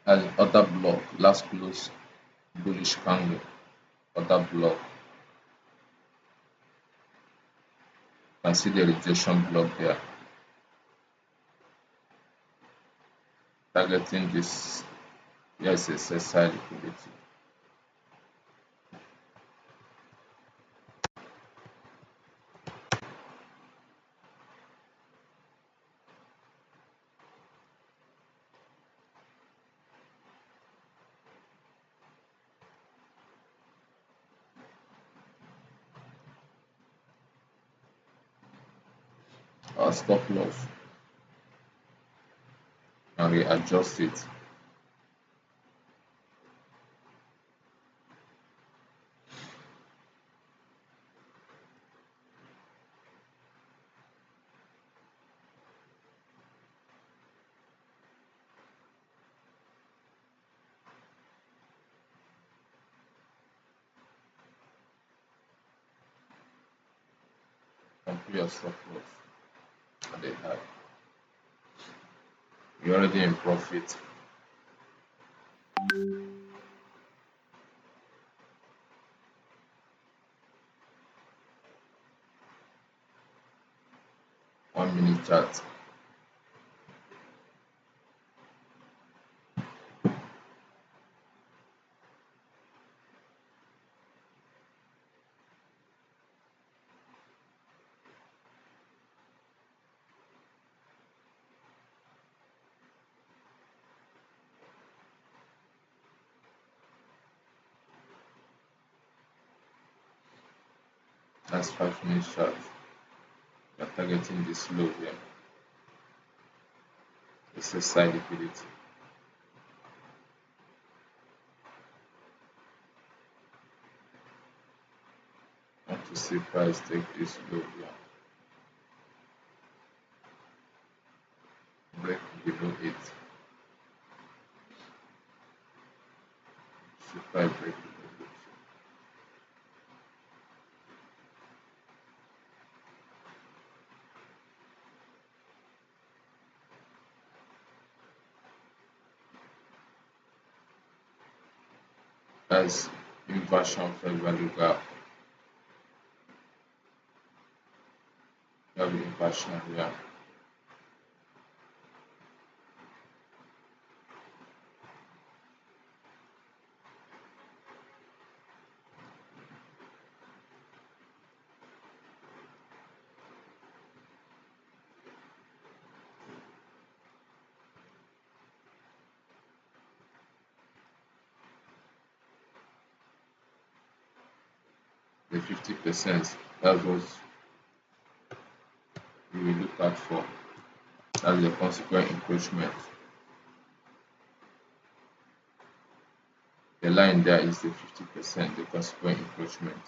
As other block, last close bullish candle, other block. You can see the rejection block there, targeting this SSSI liquidity. Our stop loss and readjust it. Complete your stop loss and they have. You're already in profit. 1 minute chart. That's 5 minute chart. You're targeting this low here. It's a side liquidity. Want to see price take this low here. Break below it. See price break below it. That's inversion fair value gap. You have inversion here. The 50%, that's what we will look out for. That's the consequent encroachment. The line there is the 50%, the consequent encroachment.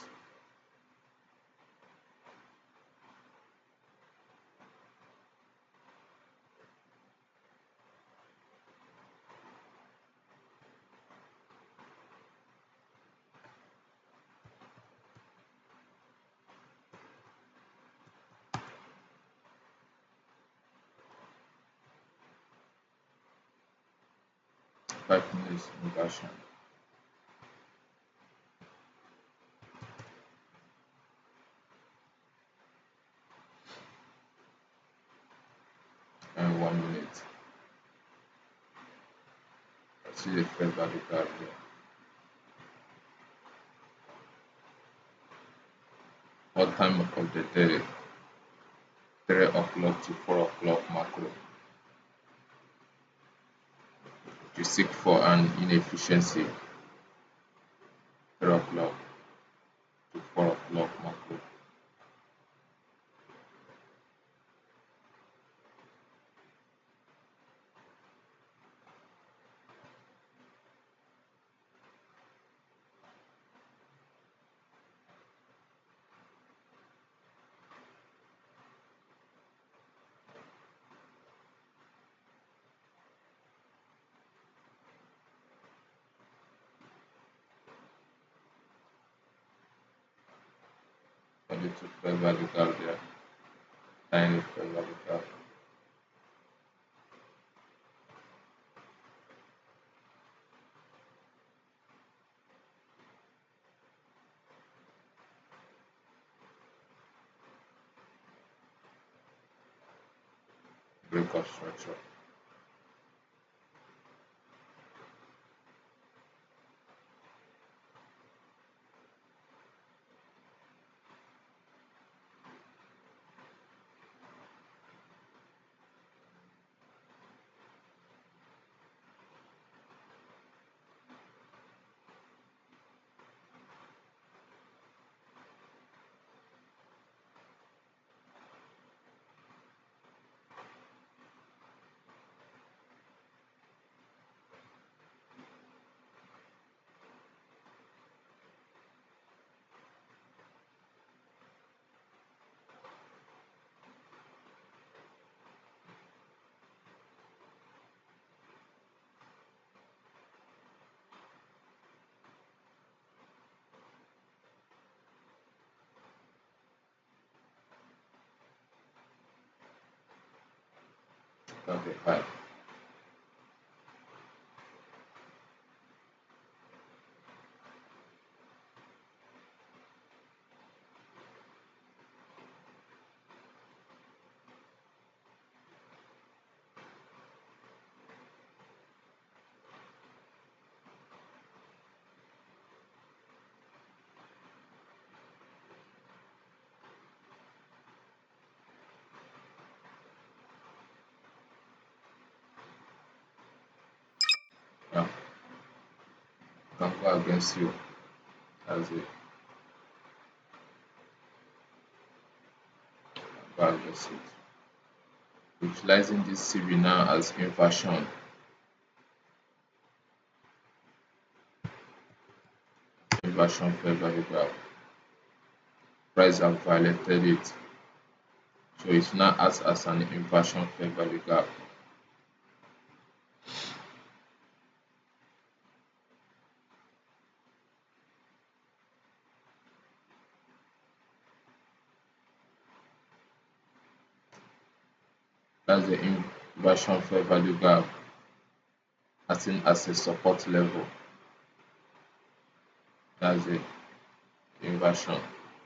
Five minutes inversion and 1 minute. See the fair value gap here. What time of the day? 3 o'clock to 4 o'clock macro. You seek for an inefficiency. 3 o'clock to 4 o'clock macro. A little fair value gap there. Tiny fair value gap. breakup structure. Okay, fine. Yeah, can go against you. That's it. Go against it. Utilizing this CV now as inversion fair value gap. Price have violated it. So it now acts as an inversion fair value gap. That's the inversion fair value gap acting as a support level. That's the inversion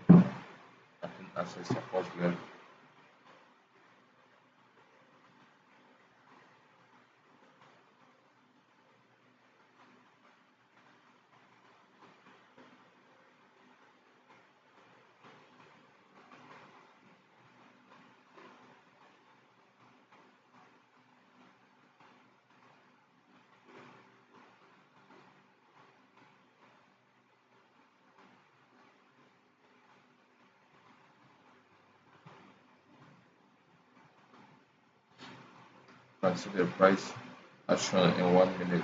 acting as a support level. Consider price action in 1 minute.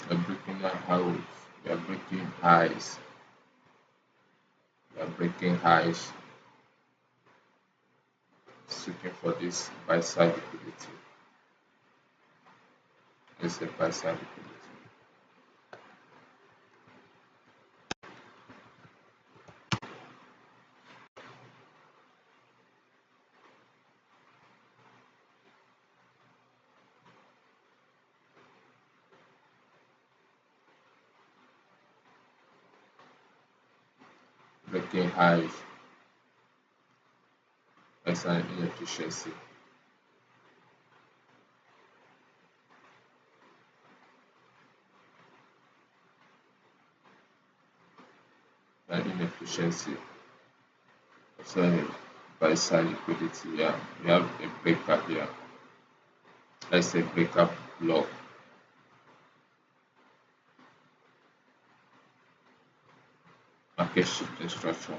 We are breaking the house. We are breaking highs. We are breaking highs. Seeking for this buy side liquidity. It's a buy side liquidity. Breaking highs. That's an inefficiency. An inefficiency. So buy side liquidity. Yeah, we have a breakup here. Let's say breakup block. Market shifting structure.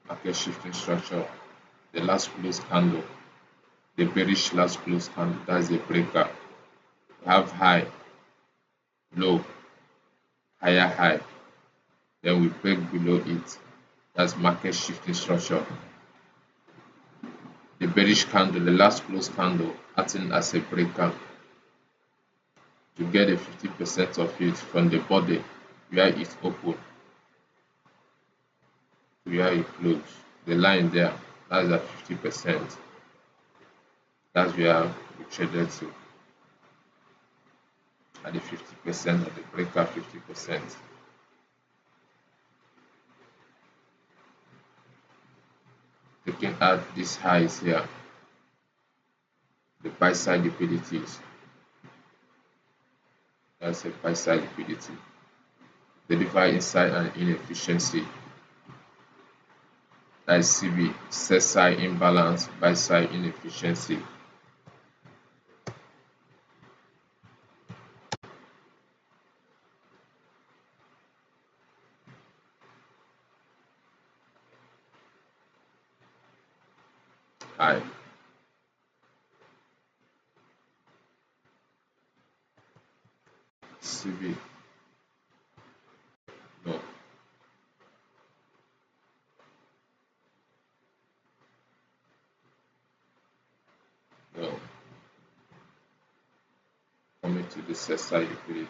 Market shifting structure. the last close candle, the bearish last close candle, that's the breaker. We have high, low, higher high, then we break below it. That's market shifting structure. The bearish candle, the last close candle, acting as a breaker to get a 50% of it from the body where it open to where it close. The line there, that's at 50%. That's where we traded to at the 50% of the breaker 50%. Looking at these highs here, the buy side liquidities, that's a buy side liquidity. The divide inside an inefficiency, that is CB, sell side imbalance, buy side inefficiency. High, CB, no, no, coming to the sell side liquidity.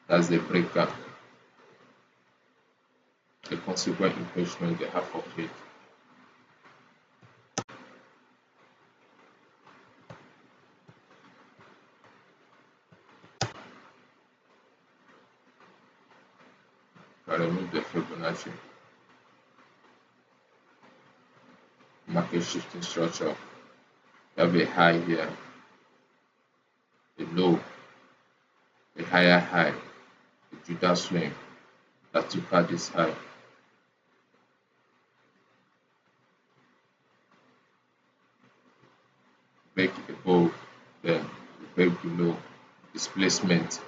That's the breaker, the consequent encroachment, the half of it. I remove the Fibonacci, market shifting structure. You have a high here, a low, a higher high, a Judah swing that took out this high. Break above, then break below, displacement,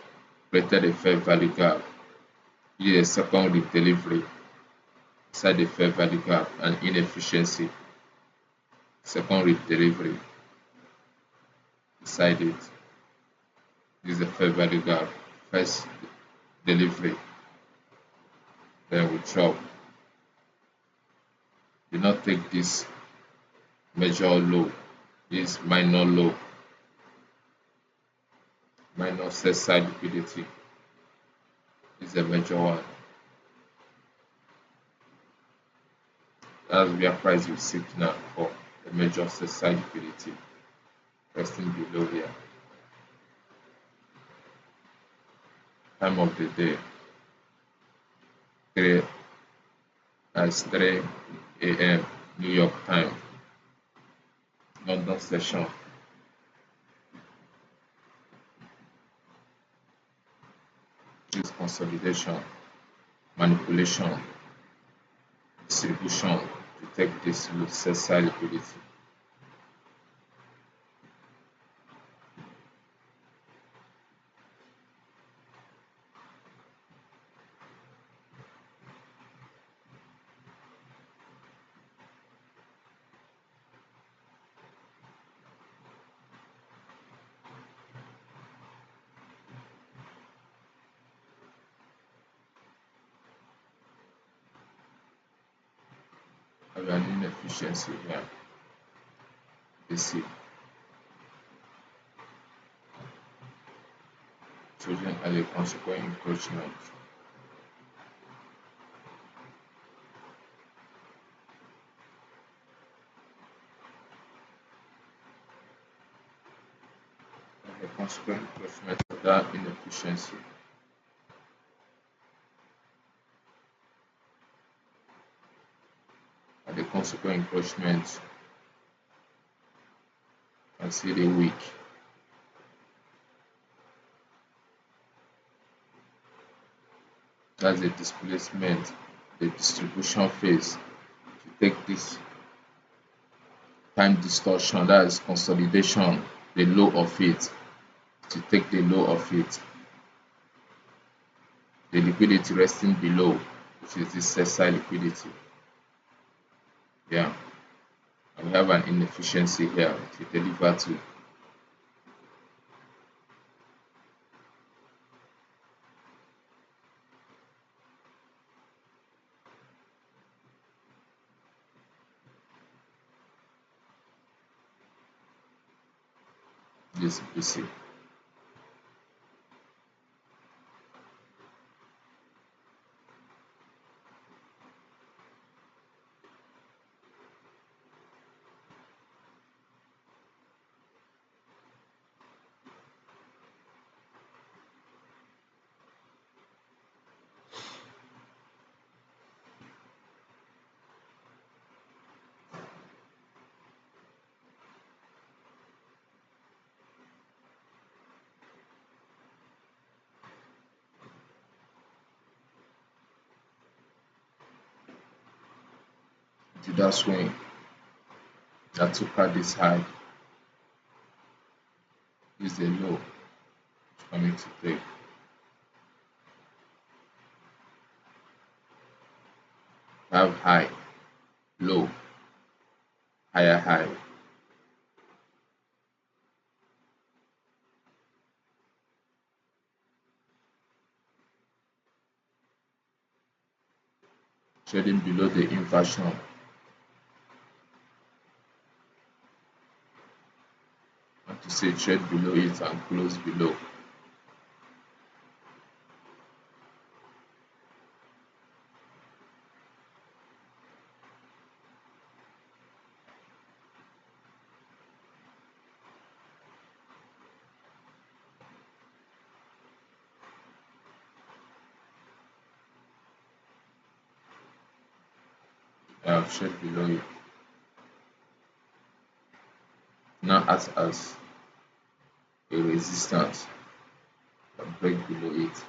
created a fair value gap, did a second week delivery inside the fair value gap and inefficiency, second week delivery inside it. This is the fair value gap, first delivery, then we drop. Do not take this major low, this minor low, minor sell side liquidity. This is a major one. That's where price will sit now for the major sell side liquidity, resting below here. Time of the day, 3 as 3 a.m. New York time, London session. This consolidation, manipulation, distribution to take this sell side liquidity. Have an inefficiency here. You see, children are the consequent encroachment. The consequent encroachment of that inefficiency. And the consequent encroachment, and see the weak. That's the displacement the distribution phase to take this time distortion, that is consolidation, the low of it, to take the low of it, the liquidity resting below, which is this sell liquidity. Yeah, and we have an inefficiency here to deliver to. This BC. To that swing that took out this high is the low coming to take. Have high, low, higher high. Trading below the inversion. And to say trade below it and close below. Trade below it. Now act as a resistance and break below it.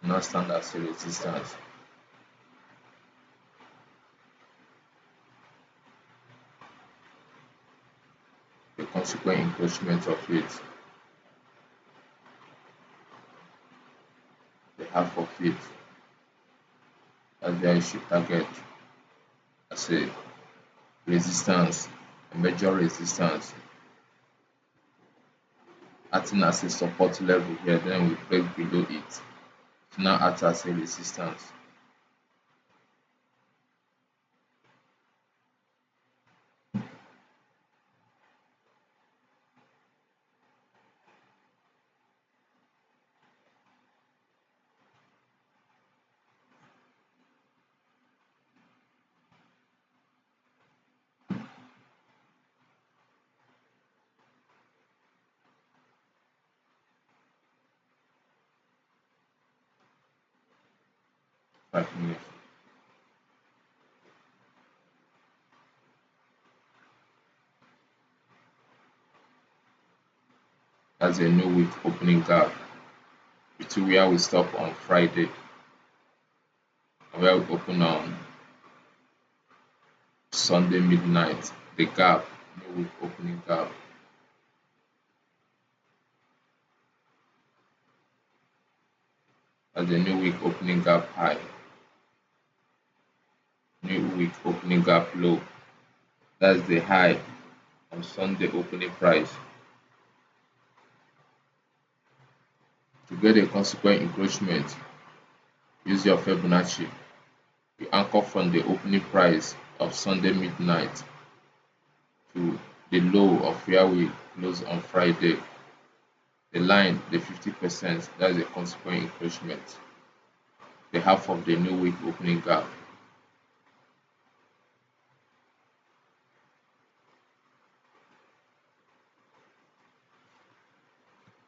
Now stand as a resistance. The consequent encroachment of it, the half of it, that's where you should target as a resistance, a major resistance, acting as a support level here, then we break below it to now act as a resistance. Five minutes. That's a new week opening gap between where we stop on Friday and where we open on Sunday midnight. The gap, new week opening gap. That's a new week opening gap high, new week opening gap low. That's the high on Sunday opening price. To get a consequent encroachment, use your Fibonacci. You anchor from the opening price of Sunday midnight to the low of where we close on Friday. The line, the 50%, that's a consequent encroachment. The half of the new week opening gap.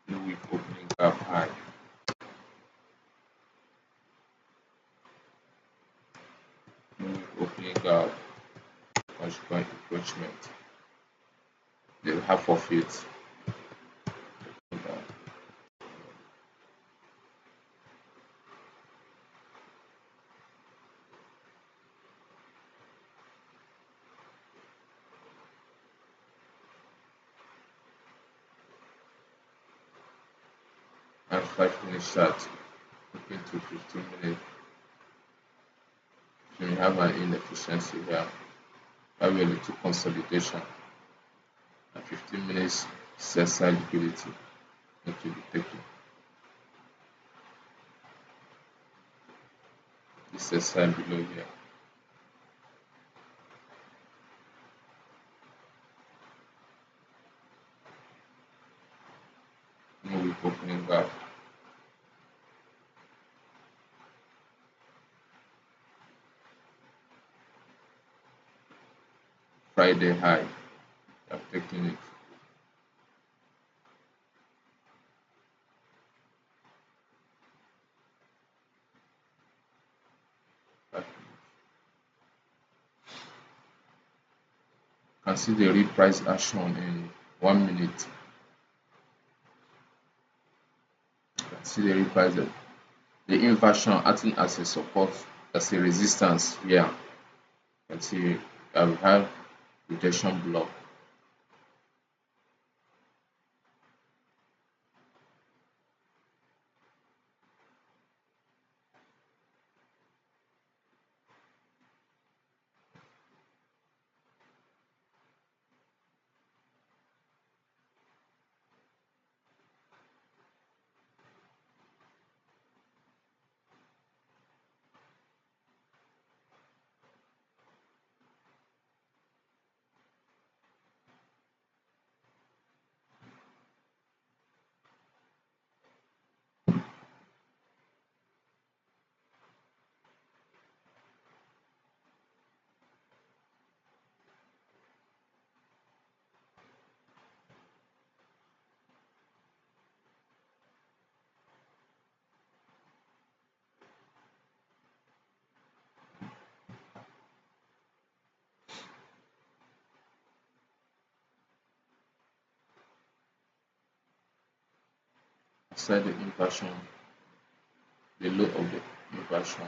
New week opening gap high. New week opening gap, consequent encroachment. The half of it. 5 minute chart, looking to 15 minutes, you may have an inefficiency here. Have a little consolidation at 15 minutes sell side liquidity need to be taken. This sell side below here. No weak opening gap. Friday high. I've taken it. Can see the reprice action in 1 minute. Can see the reprice the inversion acting as a support, as a resistance here. You can see we have rejection block. Aside the inversion, the low of the inversion.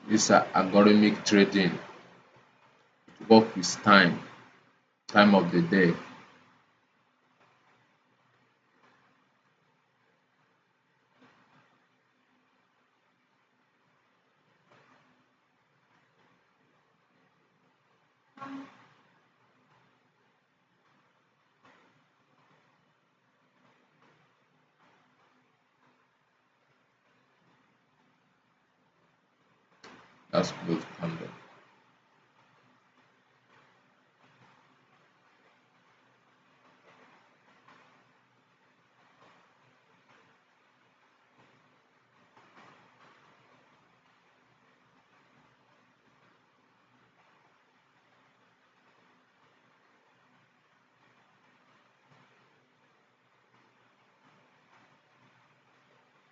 These are algorithmic trading. Work with time of the day. That's close candle.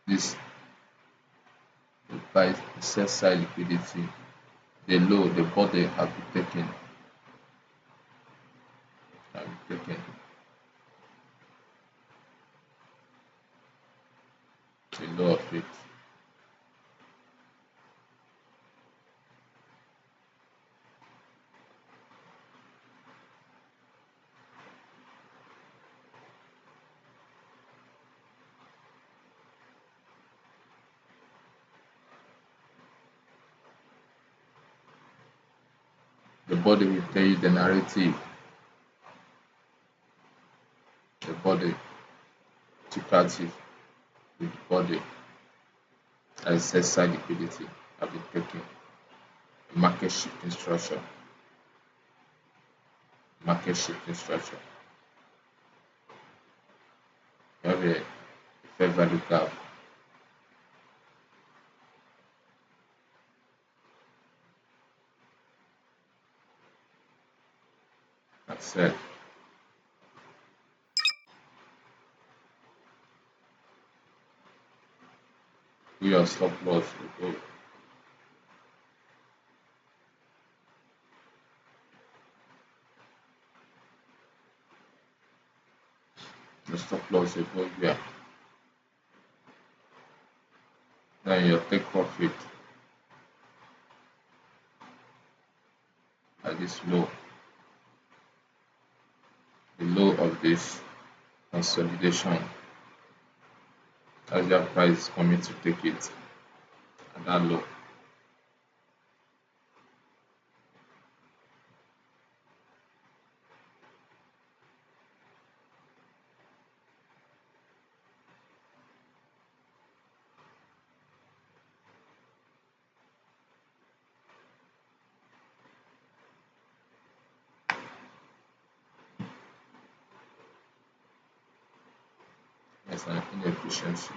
This implies sell side liquidity. The low, the body have been taken. Have been taken. The low of it. The body will tell you the narrative. The body took out it with the body as sell side liquidity have been taken. Market shifting structure. Market shifting structure. You have a fair value gap. That's it. Put your stop loss above. The stop loss above here. Then your take profit at this low, the low of this consolidation as your price is coming to take it at that low. That's an inefficiency.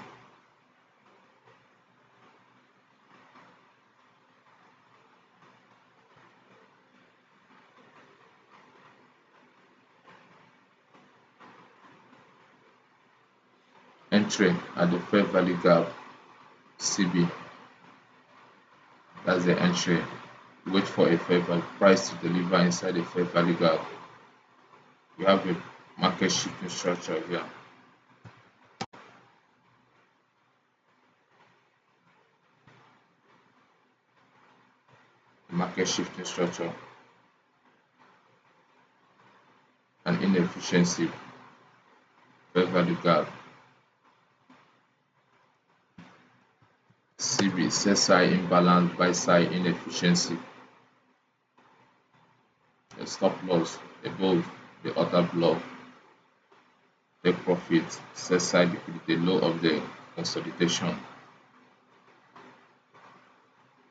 Entry at the fair value gap CB. That's the entry. Wait for a fair value price to deliver inside the fair value gap. You have a market shifting structure here. Market shifting structure and inefficiency. Fair value gap CB. Sell side imbalance, buy side inefficiency. A stop loss above the other block. Take profit. Sell side liquidity low of the consolidation.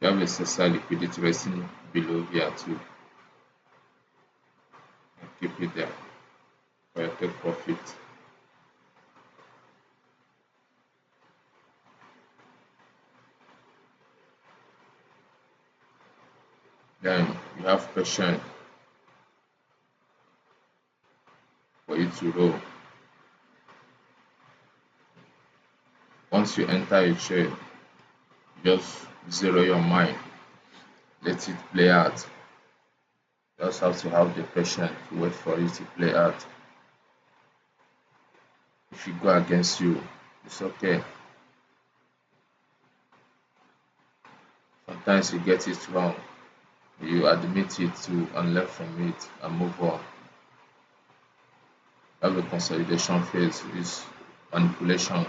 You have a sell side liquidity resting below here too. Keep it there for your take profit. Then you have patience for it to roll. Once you enter a trade, just zero your mind, let it play out. You just have to have the patience to wait for it to play out. If it go against you, it's okay. Sometimes you get it wrong, you admit it too and learn from it and move on. Have a consolidation phase is manipulation,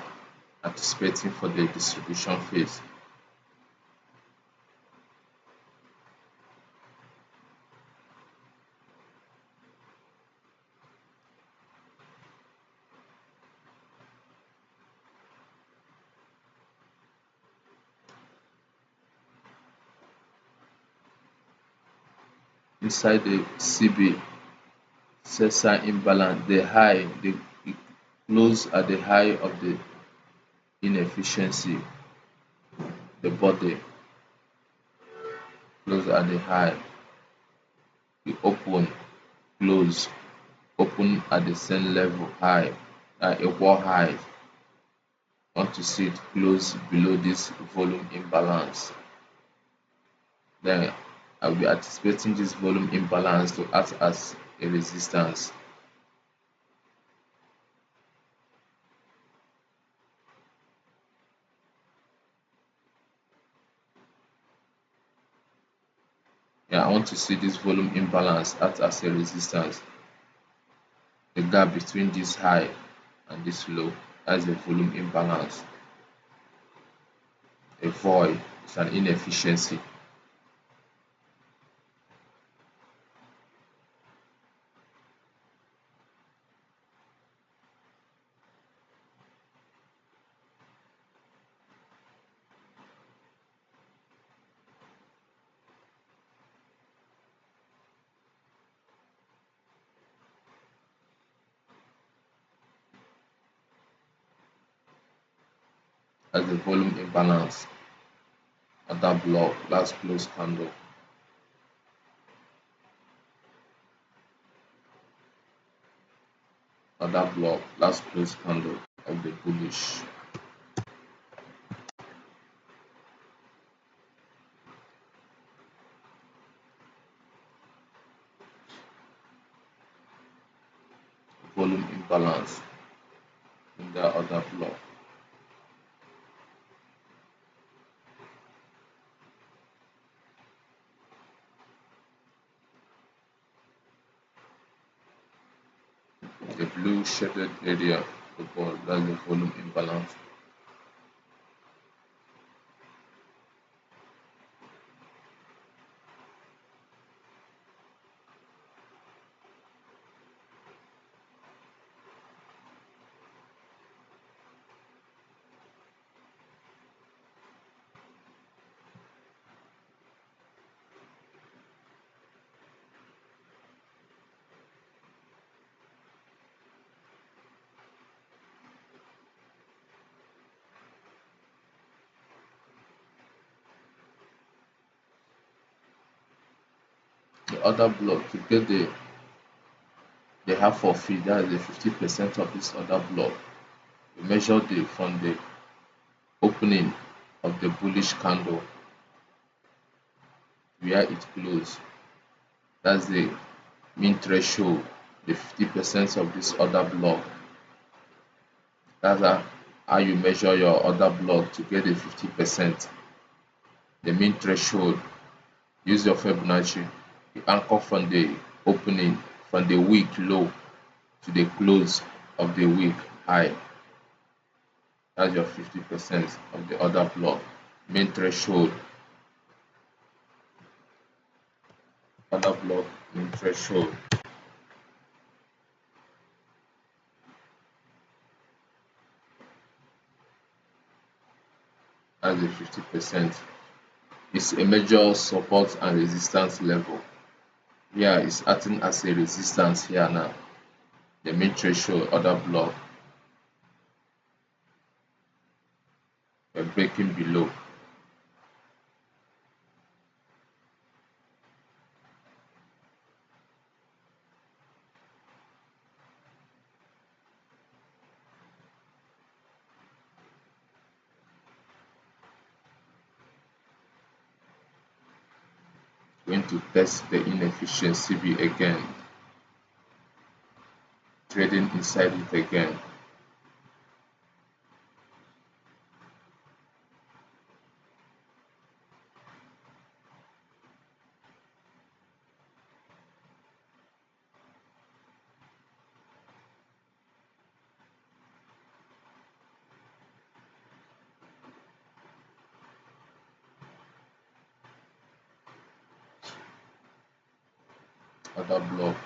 anticipating for the distribution phase. Inside the CB, Sesa imbalance, the high, the close at the high of the inefficiency, the body close at the high, the open, close, open at the same level high, a wall high. Want to see it close below this volume imbalance. Then I'll be anticipating this volume imbalance to act as a resistance. Yeah, I want to see this volume imbalance act as a resistance. The gap between this high and this low, that's the volume imbalance. A void is an inefficiency. As the volume imbalance at that block, last close candle. At that block, last close candle of the bullish. imbalance in the other block. The blue shaded area, the ball, that's the volume imbalance. The other block to get the half of it, that's the 50% of this other block. We measure the from the opening of the bullish candle where it closed. That's the mean threshold, the 50% of this other block. That's how you measure your other block to get the 50%. The mean threshold, use your Fibonacci. You anchor from the opening, from the week low to the close of the week high. That's your 50% of the other block. Mean threshold, other block, mean threshold. That's the 50%. It's a major support and resistance level. Here it's acting as a resistance here now. The mean threshold, other block, we're breaking below. Going to test the inefficiency B again, trading inside it again. Other block,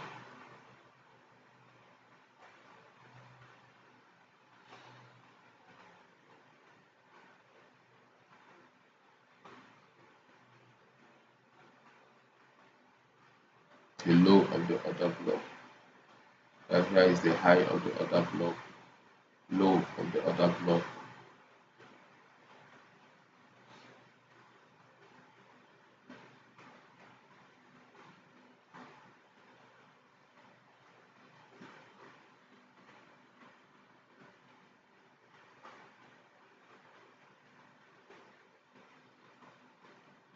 the low of the other block. Here is the high of the other block, low of the other block.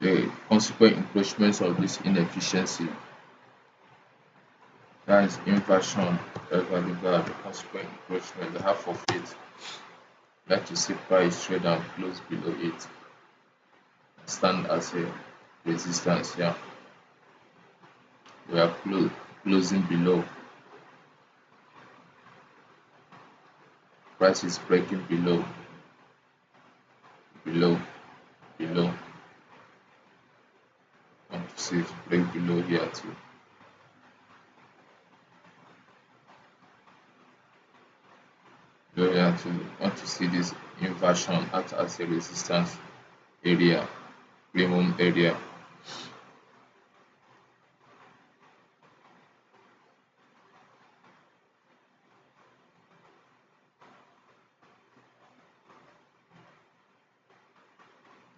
The consequent encroachments of this inefficiency, that is inversion, the consequent encroachment, the half of it. Like to see price trade and close below it, stand as a resistance here. We are closing below. Price is breaking below, below, below. Want to see it break below here too. Below here too. Want to see this inversion act as a resistance area, minimum area.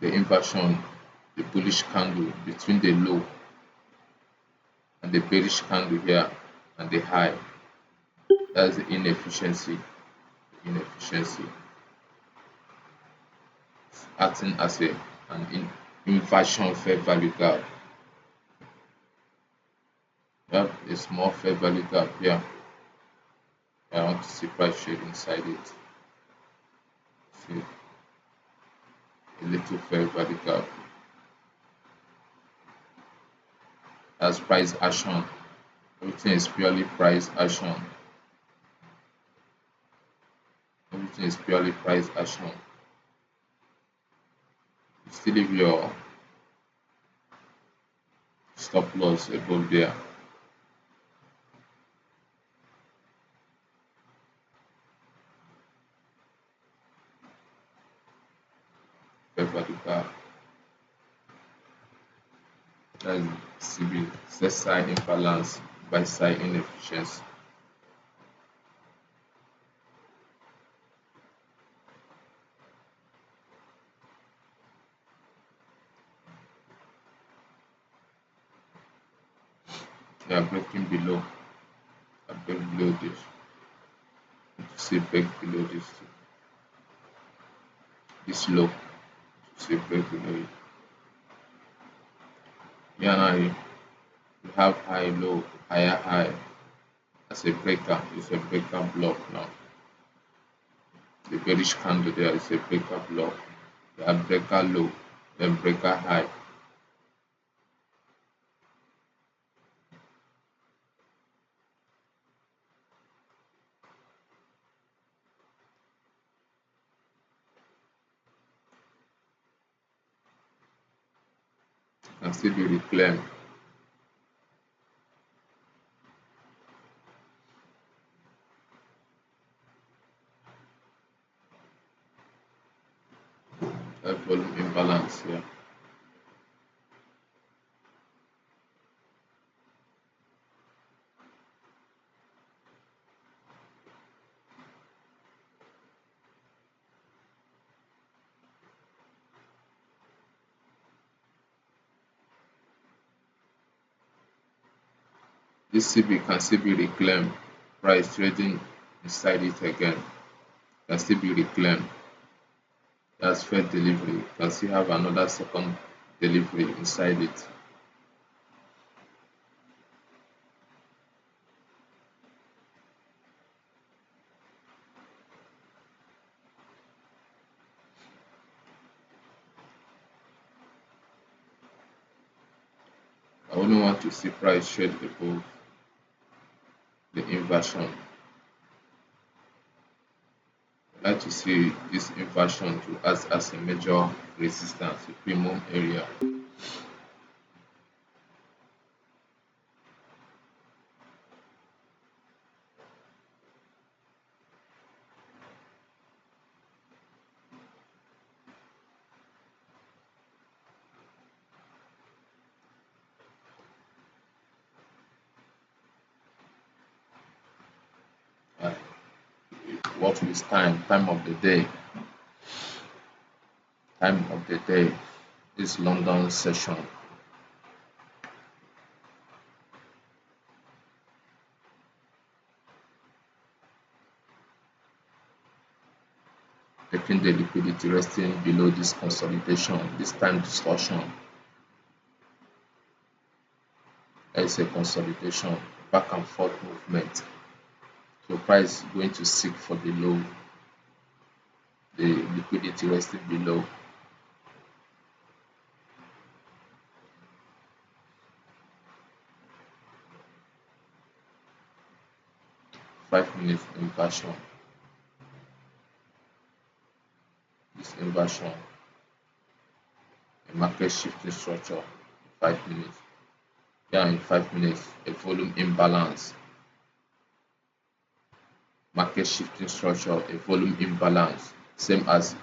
The inversion, the bullish candle between the low and the bearish candle here and the high. That's the inefficiency. Inefficiency acting as an inversion fair value gap. We have a small fair value gap here. I want to see price trade inside it. See a little fair value gap. That's price action. Everything is purely price action. Everything is purely price action. You still leave your stop loss above there. Fair value gap. That's CB. Set side imbalance by side inefficiency. They are breaking below. I break below this. See break below this low. See break below it. Yeah, now you have high, low, higher, high as a breaker. It's a breaker block now. The bearish candle there is a breaker block. You have breaker low, then breaker high. Can still be reclaimed. Volume imbalance here. This CB can still be reclaimed. Price trading inside it again can still be reclaimed. That's first delivery. You can still have another second delivery inside it. I only want to see price trade above the inversion. I like to see this inversion to act as a major resistance, a premium area. 'Alright, what is time? Time of the day. Time of the day is London session. Taking the liquidity resting below this consolidation, this time distortion. There is a consolidation, back and forth movement. So price is going to seek for the low, the liquidity resting below. Five-minute inversion. This inversion, a market shifting structure, 5 minutes. Yeah, in 5 minutes, a volume imbalance, market shifting structure, a volume imbalance, same as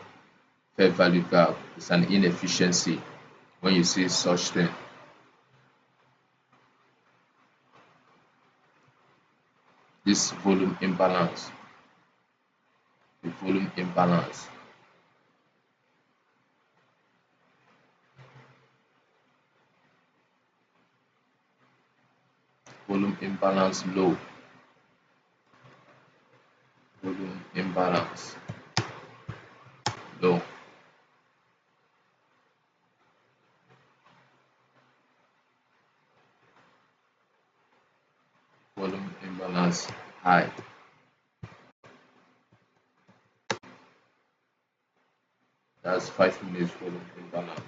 fair value gap. It's an inefficiency when you see such thing. This the volume imbalance, volume imbalance low, volume imbalance low, volume imbalance high. That's 5 minutes volume imbalance.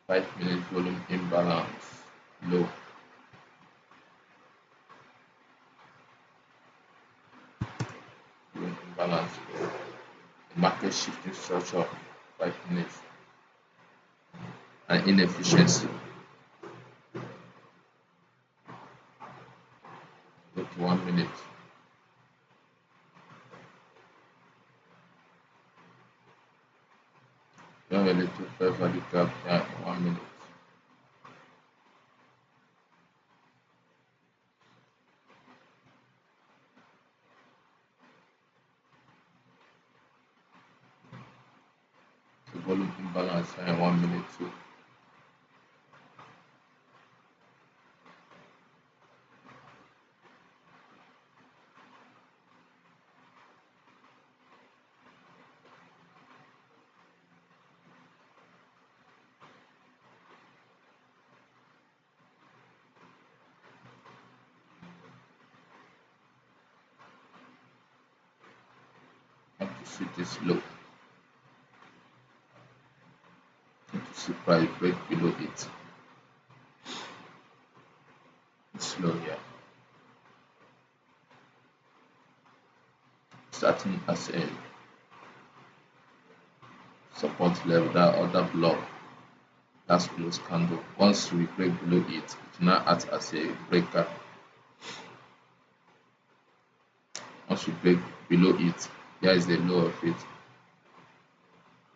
5 minutes volume imbalance. Low. Volume imbalance. Low. Market shifting structure. 5 minutes. And inefficiency. Go to 1 minute. Don't really to fair value gap. Yeah, 1 minute. So volume imbalance and 1 minute too. Have to see this low. Have to see price break below it. It's low here. Starting as a support level, that other block, that's close candle. Once we break below it, it will now act as a breaker. Once we break below it, here is the low of it.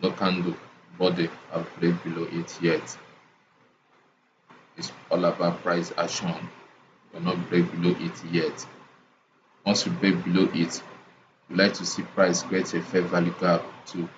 No candle body have break below it yet. It's all about price action. We will not break below it yet. Once we break below it, we like to see price create a fair value gap to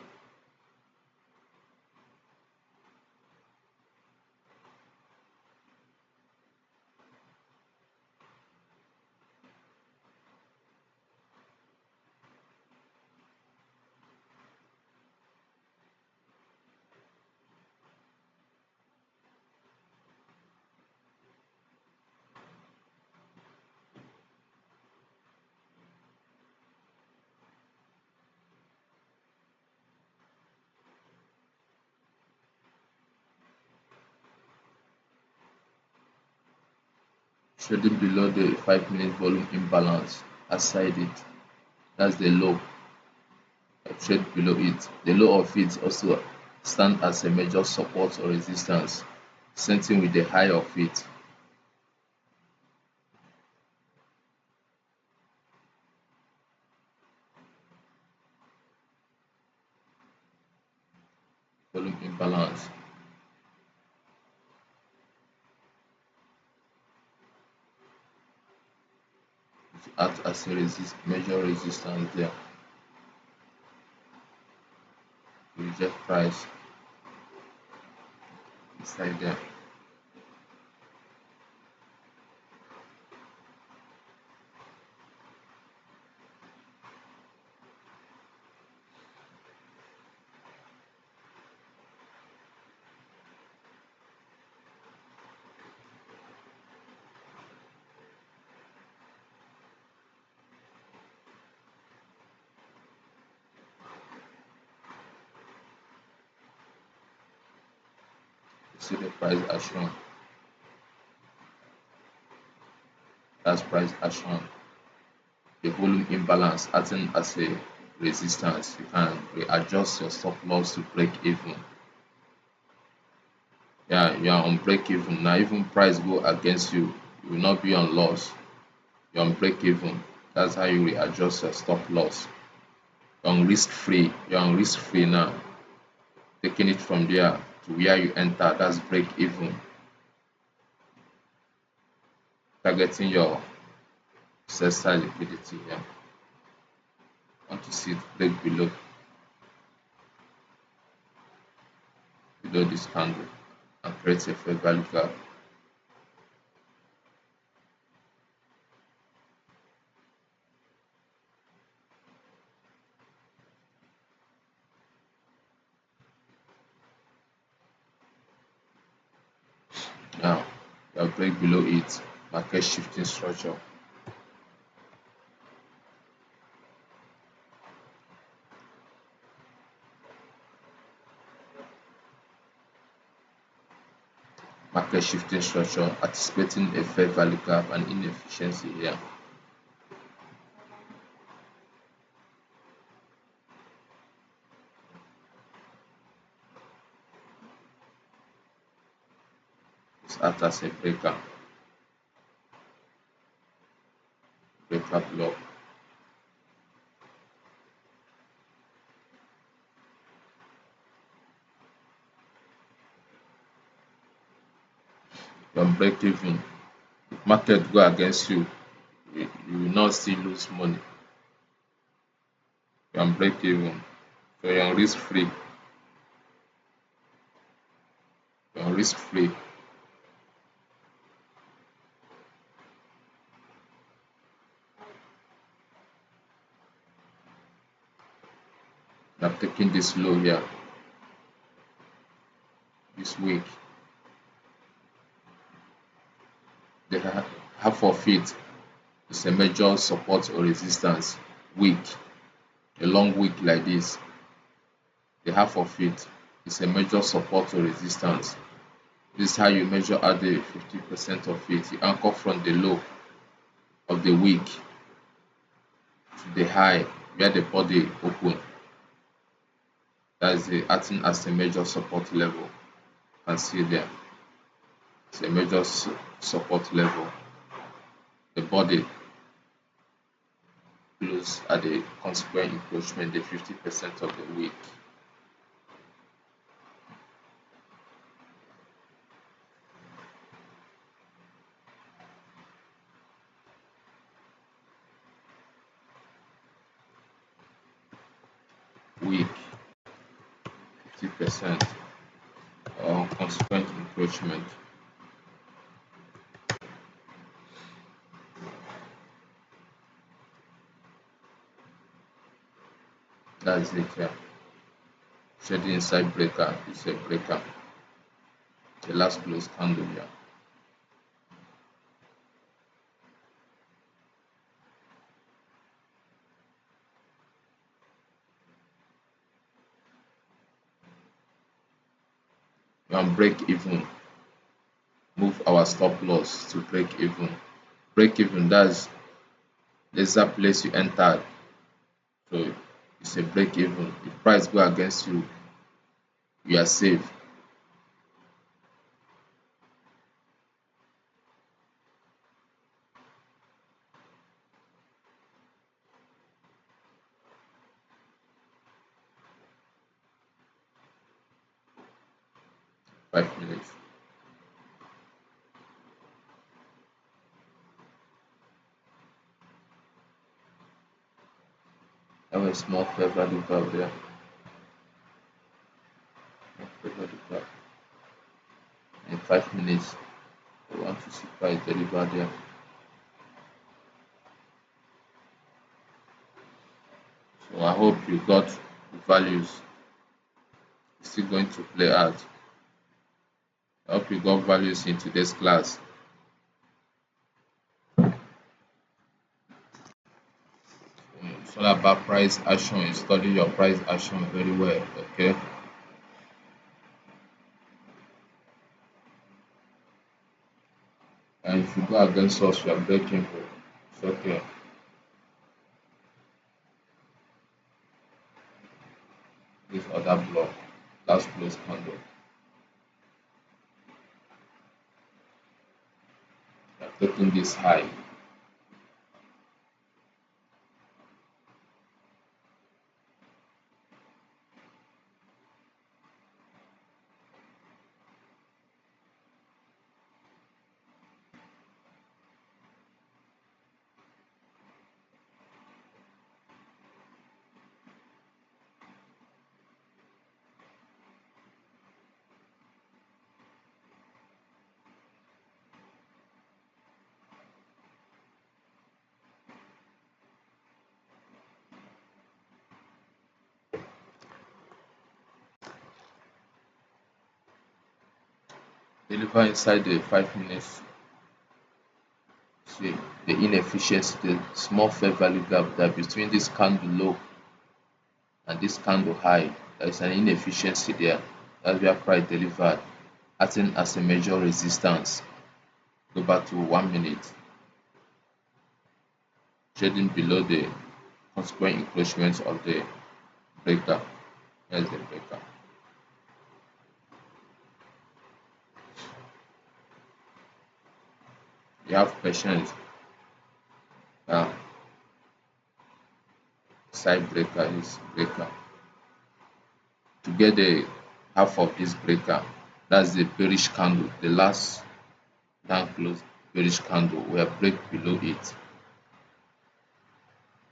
trading below the 5 minute volume imbalance aside it. That's the low. Trade below it. The low of it also stand as a major support or resistance. Same thing with the high of it. Volume imbalance. It act as a major resistance there. Reject price inside there. See the price action. That's price action. The volume imbalance acting as a resistance. You can readjust your stop loss to break even. Yeah, you are on break even now. Even price go against you, you will not be on loss. You're on break even. That's how you readjust your stop loss. You're on risk free. You're on risk free now. Taking it from there to where you enter, that's break even. Targeting your sell liquidity here. Want to see it break below this candle and create a fair value gap. Now, you break below it, market shifting structure. market shifting structure, anticipating a fair value gap and inefficiency here. It's act as a breaker block. From break even, if market go against you, you will not still lose money. You can break even. So you're risk free. You're risk free. I'm taking this low here this week. The half of it is a major support or resistance week. A long week like this, the half of it is a major support or resistance. This is how you measure out the 50% of it. You anchor from the low of the week to the high where the body open. That is the acting as a major support level. You can see there. It's a major support level. The body close at the consequent encroachment, the 50% of the week. Week 50% or consequent encroachment. That's it. Yeah. Trading inside breaker is a breaker. The last close candle here. You can break even. Move our stop loss to break even. Break even, that's the exact place you entered. So it's a break even. If price go against you, you are safe. 5 minutes. Have a small fair value gap there. Fair value gap. In 5 minutes, I want to see price deliver there. So I hope you got the values. It's still going to play out. I hope you got values in today's class. It's all about price action. You study your price action very well. Okay. And if you go against us, you are breaking. It's okay. This other block, last close candle. You are taking this high. Deliver inside the 5 minutes. See the inefficiency, the small fair value gap that between this candle low and this candle high. There is an inefficiency there. That's where price delivered. acting as a major resistance. Go back to 1 minute, trading below the consequent encroachment of the breaker. Here's the breaker. You have patience. Uh, Side breaker is breaker. To get the half of this breaker, that's the bearish candle, the last down close bearish candle. We are break below it.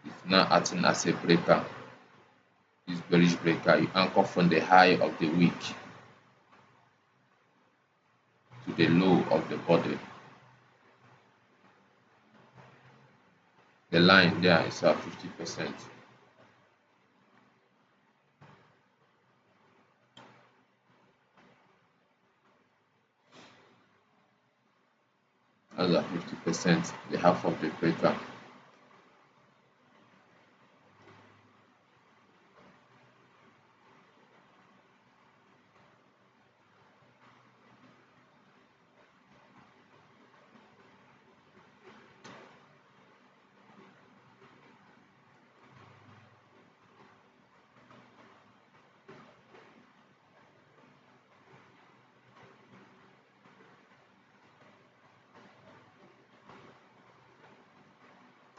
It's now acting as a breaker. This bearish breaker, you anchor from the high of the week to the low of the body. The line there is at 50%. That's at 50%, the half of the breaker.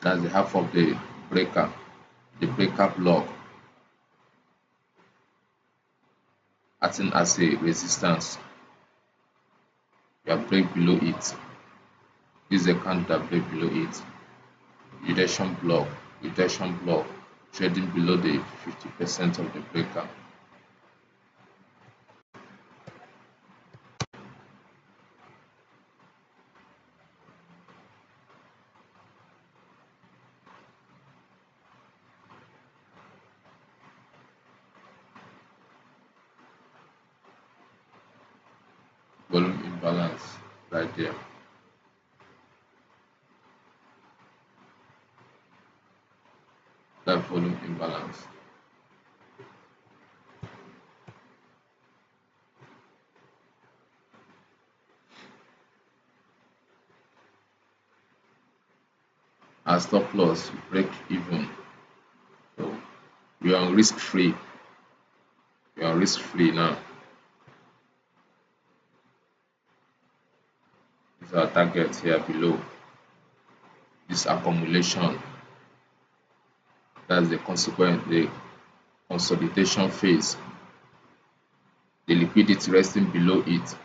That's the half of the breaker, the breaker block, acting as a resistance. You are break below it. This is a candle that break below it. Rejection block, trading below the 50% of the breaker. Volume imbalance right there. That volume imbalance. Our stop loss break even. So we are on risk free. We are risk free now. This is our target here below. This accumulation, that's the consequent, the consolidation phase. The liquidity resting below it,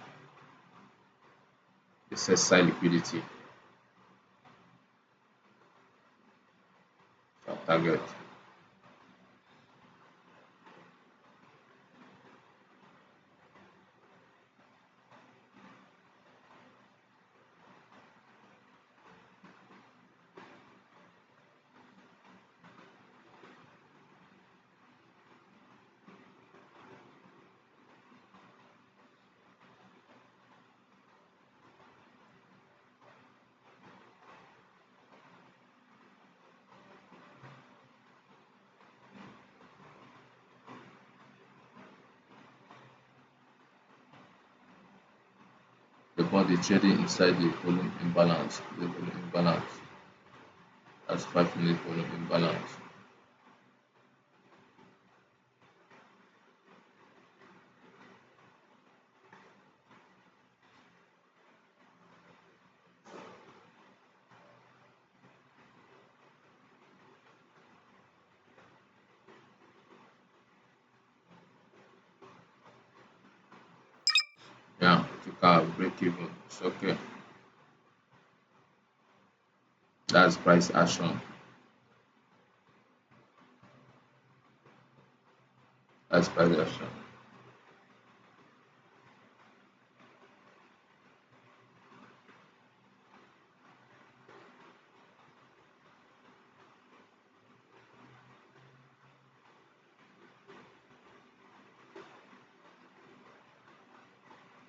the sell side liquidity. Our target. The body trading inside the volume imbalance. The volume imbalance. That's 5 minute volume imbalance. Yeah, took our break even. It's okay. That's price action. That's price action.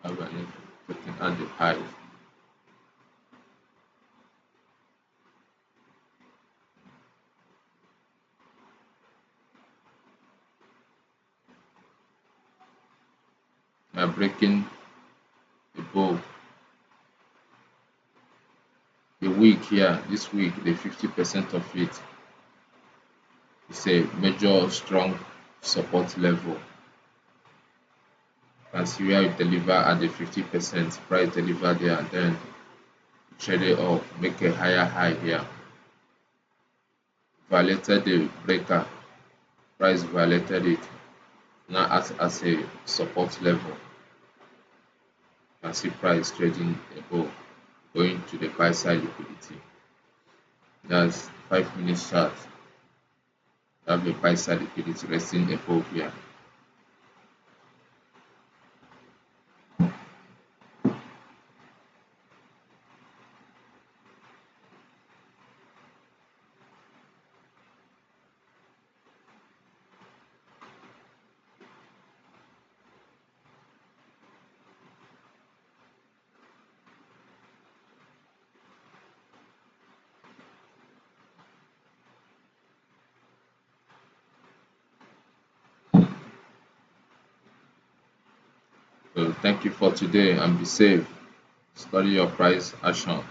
Awareness, looking at the highs. We are breaking above a week here, this week, the 50% of it is a major strong support level. You can see where we deliver at the 50%, price deliver there, and then trade it up, make a higher high here. Violated the breaker, price violated it, now acts as a support level. You can see price trading above, going to the buy side liquidity. That's 5 minutes chart. Have a buy side liquidity resting above here. So thank you for today and be safe. Study your price action.